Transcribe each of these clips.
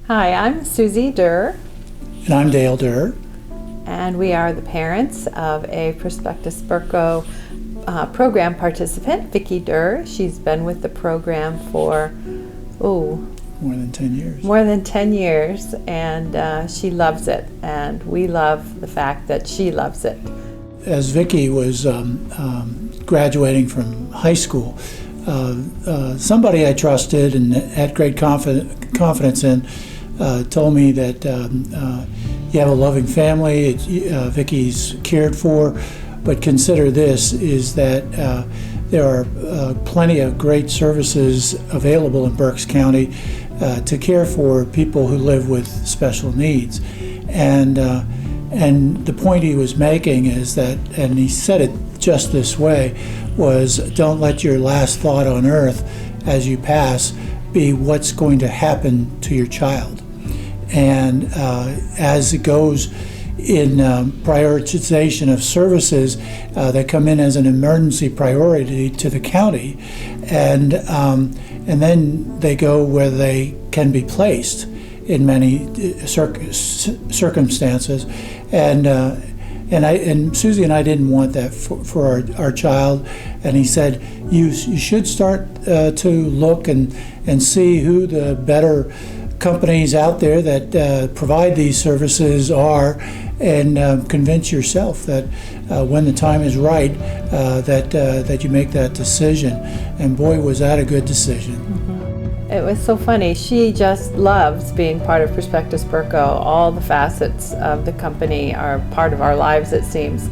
Hi, I'm Susie Derr, And I'm Dale Derr. and we are the parents of a Prospectus Burco program participant, Vicki Derr. She's been with the program for, More than 10 years. more than 10 years, and she loves it, and we love the fact that she loves it. As Vicki was graduating from high school, somebody I trusted and had great confidence in told me that you have a loving family, Vicki's cared for, but consider this, is that there are plenty of great services available in Berks County to care for people who live with special needs. And the point he was making is that, and he said it just this way, was don't let your last thought on earth as you pass be what's going to happen to your child. And as it goes in prioritization of services that come in as an emergency priority to the county, and then they go where they can be placed in many circumstances, and Susie and I didn't want that for our child, and he said you should start to look and see who the better companies out there that provide these services are, and convince yourself that when the time is right, that you make that decision. And boy, was that a good decision. Mm-hmm. It was so funny. She just loves being part of Prospectus Burco. All the facets of the company are part of our lives, it seems.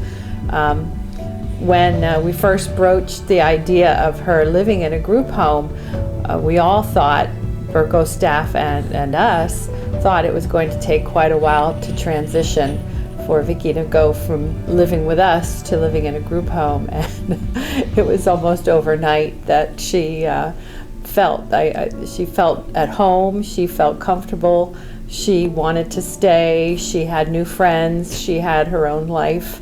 When we first broached the idea of her living in a group home, we all thought, Burco staff and us, thought it was going to take quite a while to transition for Vicki to go from living with us to living in a group home, and it was almost overnight that she felt at home, she felt comfortable, she wanted to stay, she had new friends, she had her own life,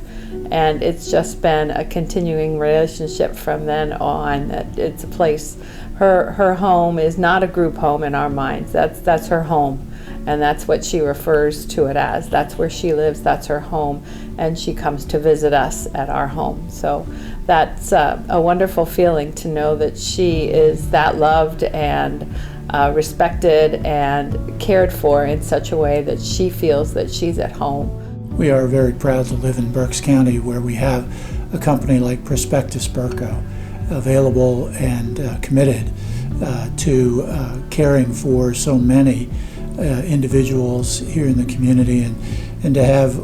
and it's just been a continuing relationship from then on. That it's a place, her home is not a group home in our minds. That's her home, and that's what she refers to it as. That's where she lives, that's her home, and she comes to visit us at our home. So that's a wonderful feeling to know that she is that loved and respected and cared for in such a way that she feels that she's at home. We are very proud to live in Berks County, where we have a company like Prospectus Burco available and committed to caring for so many individuals here in the community, and to have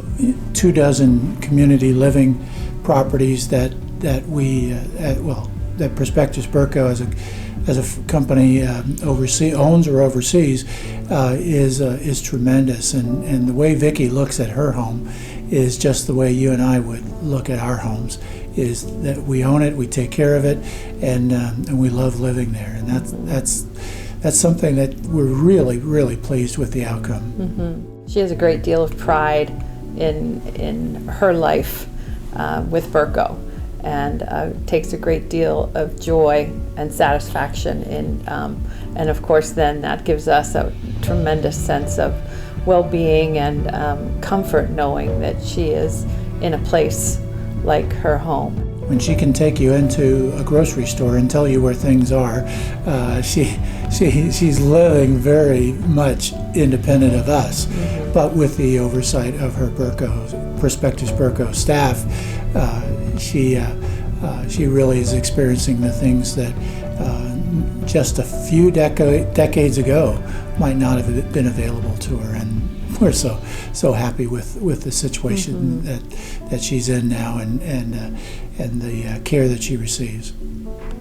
24 community living properties that Prospectus Burco as a company owns or oversees is tremendous. And the way Vicki looks at her home is just the way you and I would look at our homes, is that we own it, we take care of it, and we love living there. And that's something that we're really, really pleased with the outcome. Mm-hmm. She has a great deal of pride in her life with Burco, and takes a great deal of joy and satisfaction in, and of course then that gives us a tremendous sense of well-being and comfort, knowing that she is in a place like her home. When she can take you into a grocery store and tell you where things are, she's living very much independent of us, mm-hmm. but with the oversight of her Prospectus Burco staff, she really is experiencing the things that just a few decades ago might not have been available to her, and we're so happy with the situation, mm-hmm. that she's in now, and the care that she receives.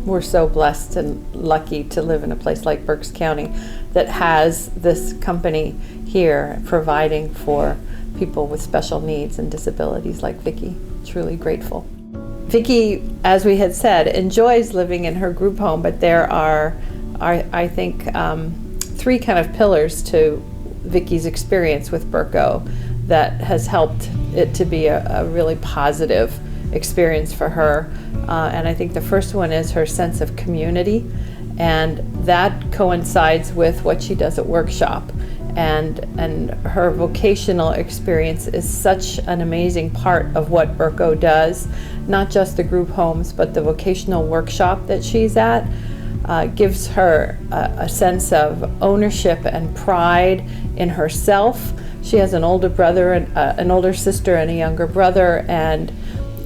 We're so blessed and lucky to live in a place like Berks County that has this company here providing for people with special needs and disabilities like Vicki. Truly grateful. Vicki, as we had said, enjoys living in her group home, but there are I think, three kind of pillars to Vicki's experience with Burco that has helped it to be a really positive experience for her. And I think the first one is her sense of community, and that coincides with what she does at workshop. and her vocational experience is such an amazing part of what Berco does, not just the group homes, but the vocational workshop that she's at. Gives her a sense of ownership and pride in herself. She has an older brother, and an older sister, and a younger brother, and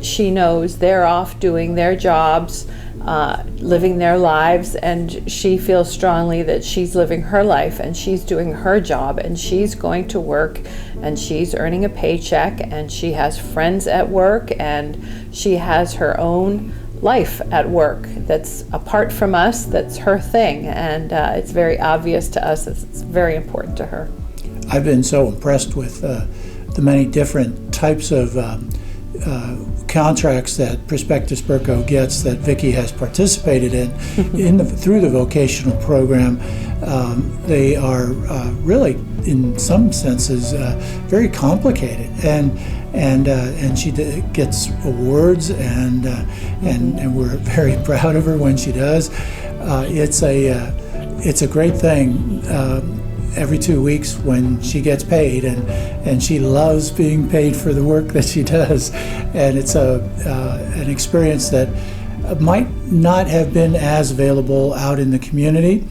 she knows they're off doing their jobs, living their lives, and she feels strongly that she's living her life and she's doing her job, and she's going to work and she's earning a paycheck, and she has friends at work, and she has her own life at work that's apart from us, that's her thing, and it's very obvious to us. It's very important to her. I've been so impressed with the many different types of contracts that Prospectus Berco gets that Vicki has participated in through the vocational program. They are really, in some senses, very complicated, and she gets awards, and we're very proud of her when she does. It's a great thing. Every 2 weeks when she gets paid, and she loves being paid for the work that she does, and it's an experience that might not have been as available out in the community.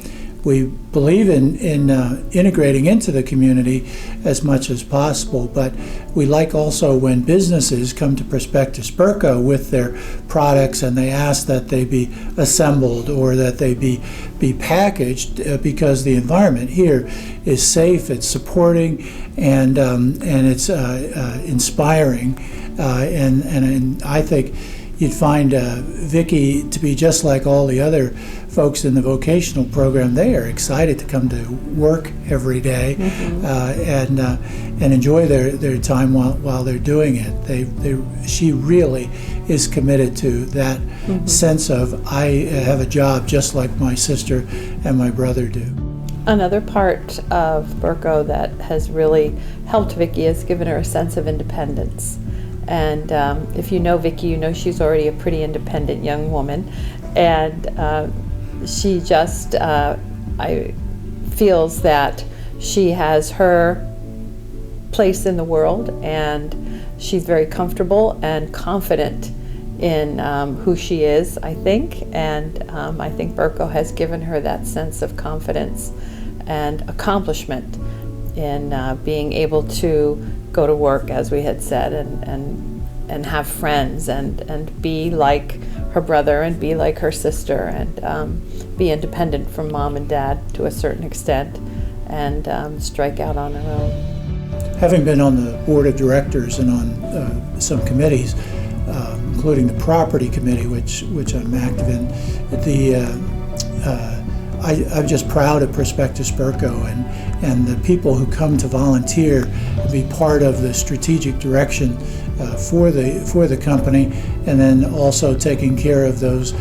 We believe in integrating into the community as much as possible, but we like also when businesses come to Prospectus Berco with their products and they ask that they be assembled or that they be packaged, because the environment here is safe, it's supporting, and it's inspiring, and I think you'd find Vicki to be just like all the other folks in the vocational program. They are excited to come to work every day, and enjoy their time while they're doing it. She really is committed to that sense of, I have a job just like my sister and my brother do. Another part of Berco that has really helped Vicki has given her a sense of independence. And if you know Vicki, you know she's already a pretty independent young woman, and she just feels that she has her place in the world, and she's very comfortable and confident in who she is, I think, and I think Berco has given her that sense of confidence and accomplishment in being able to go to work, as we had said, and have friends, and be like her brother and be like her sister, and be independent from mom and dad to a certain extent, and strike out on her own. Having been on the board of directors and on some committees, including the property committee, which I'm active in, I'm just proud of Prospectus Berco and the people who come to volunteer to be part of the strategic direction for the company, and then also taking care of those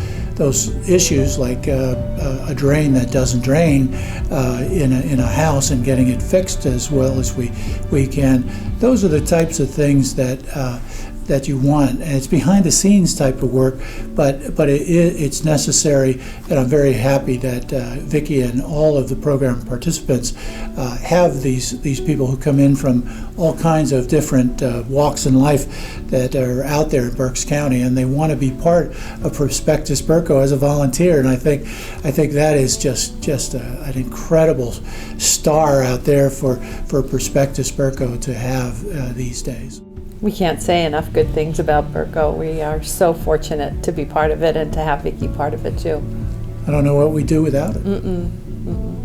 issues like a drain that doesn't drain in a house, and getting it fixed as well as we can. Those are the types of things that you want, and it's behind the scenes type of work, but it's necessary, and I'm very happy that Vicki and all of the program participants have these people who come in from all kinds of different walks in life that are out there in Berks County, and they want to be part of Prospectus Berco as a volunteer, and I think that is just an incredible star out there for Prospectus Berco to have these days. We can't say enough good things about Berco. We are so fortunate to be part of it and to have Vicki part of it too. I don't know what we'd do without it. Mm-mm. Mm-mm.